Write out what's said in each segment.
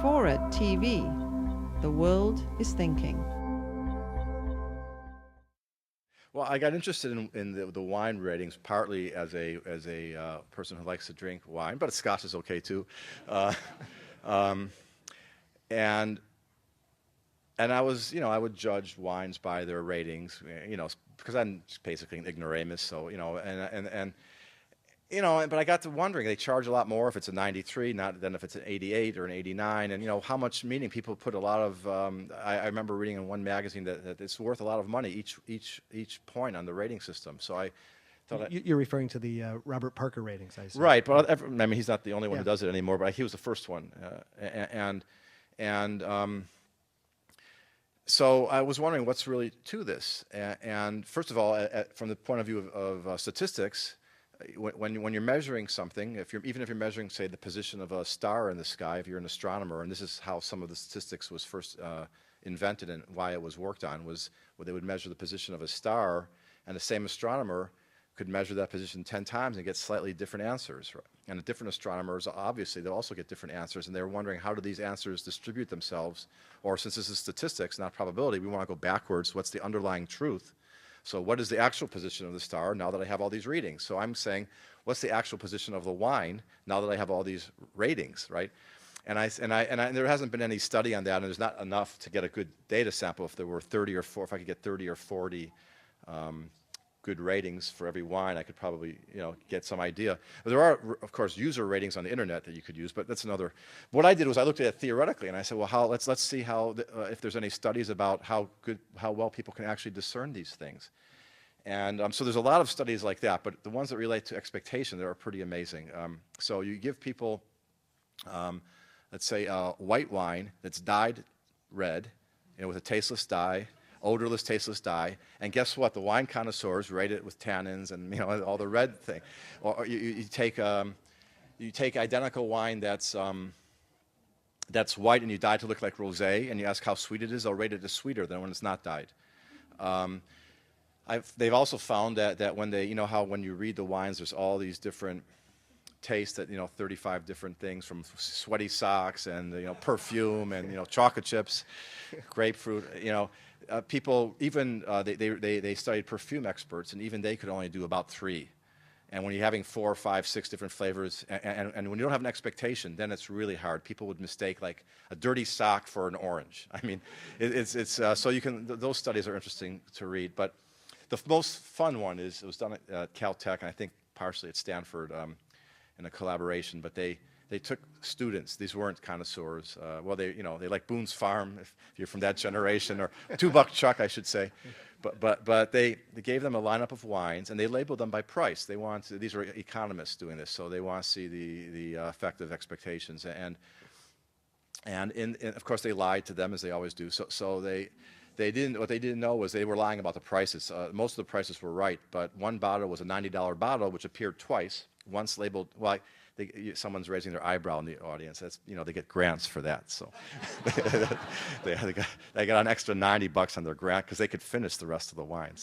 FORA.tv. The world is thinking. Well, I got interested in the wine ratings partly as a person who likes to drink wine, but Scotch is okay too, and I was, I would judge wines by their ratings, because I'm just basically an ignoramus, so but I got to wondering, they charge a lot more if it's a 93 than if it's an 88 or an 89, and how much meaning people put a lot of. I remember reading in one magazine that it's worth a lot of money each point on the rating system. So I thought you're referring to the Robert Parker ratings, I assume. Right, but I mean he's not the only one who does it anymore, but he was the first one, so I was wondering what's really to this, and first of all, from the point of view of statistics. When you're measuring something, even if you're measuring, say, the position of a star in the sky, if you're an astronomer, and this is how some of the statistics was first invented and why it was worked on, was where they would measure the position of a star, and the same astronomer could measure that position 10 times and get slightly different answers. And the different astronomers, obviously, they'll also get different answers, and they're wondering how do these answers distribute themselves, or since this is statistics, not probability, we want to go backwards. What's the underlying truth? So what is the actual position of the star now that I have all these readings? So I'm saying, what's the actual position of the wine now that I have all these ratings, right? And there hasn't been any study on that, and there's not enough to get a good data sample. If there were 30 or 40, if I could get 30 or 40 good ratings for every wine, I could probably get some idea. But there are, of course, user ratings on the internet that you could use, but that's another. What I did was I looked at it theoretically, and I said, well, let's see how if there's any studies about how well people can actually discern these things. And so there's a lot of studies like that, but the ones that relate to expectation, they are pretty amazing. So you give people, let's say, white wine that's dyed red, with a tasteless dye, odorless, tasteless dye, and guess what? The wine connoisseurs rate it with tannins and all the red thing. Or you take identical wine that's white and you dye it to look like rosé, and you ask how sweet it is. They'll rate it as sweeter than when it's not dyed. They've also found that when they, how when you read the wines, there's all these different tastes that 35 different things, from sweaty socks and perfume and chocolate chips, grapefruit. People even they studied perfume experts, and even they could only do about 3. And when you're having 4, 5, 6 different flavors, and when you don't have an expectation, then it's really hard. People would mistake like a dirty sock for an orange. I mean, it's so you can. Those studies are interesting to read. But the most fun one it was done at Caltech, and I think partially at Stanford in a collaboration. But they took students. These weren't connoisseurs. Well, they like Boone's Farm, if you're from that generation, or Two Buck Chuck, I should say. But they gave them a lineup of wines, and they labeled them by price. They want to, these are economists doing this, so they want to see the effect of expectations. And of course they lied to them, as they always do. So they didn't. What they didn't know was they were lying about the prices. Most of the prices were right, but one bottle was a $90 bottle, which appeared twice. Once labeled, well, someone's raising their eyebrow in the audience. That's they get grants for that. So they got an extra $90 on their grant because they could finish the rest of the wine.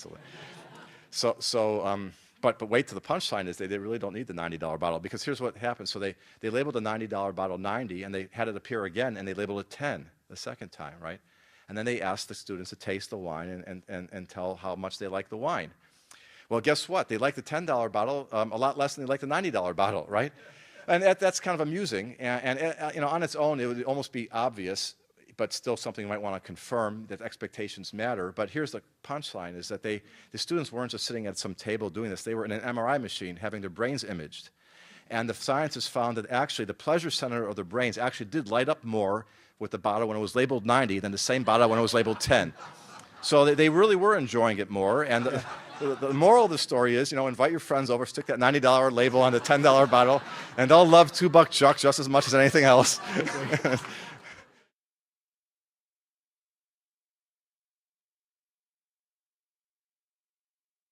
But wait till the punchline is they really don't need the $90 bottle, because here's what happened. So they labeled the $90 bottle 90, and they had it appear again, and they labeled it 10 the second time, right? And then they asked the students to taste the wine and tell how much they like the wine. Well, guess what? They like the $10 bottle a lot less than they like the $90 bottle, right? And that's kind of amusing. And on its own, it would almost be obvious, but still something you might want to confirm, that expectations matter. But here's the punchline: is that the students weren't just sitting at some table doing this. They were in an MRI machine having their brains imaged. And the scientists found that actually the pleasure center of the brains actually did light up more with the bottle when it was labeled 90 than the same bottle when it was labeled 10. So they really were enjoying it more. And the moral of the story is, invite your friends over, stick that $90 label on the $10 bottle, and they'll love Two Buck Chuck just as much as anything else.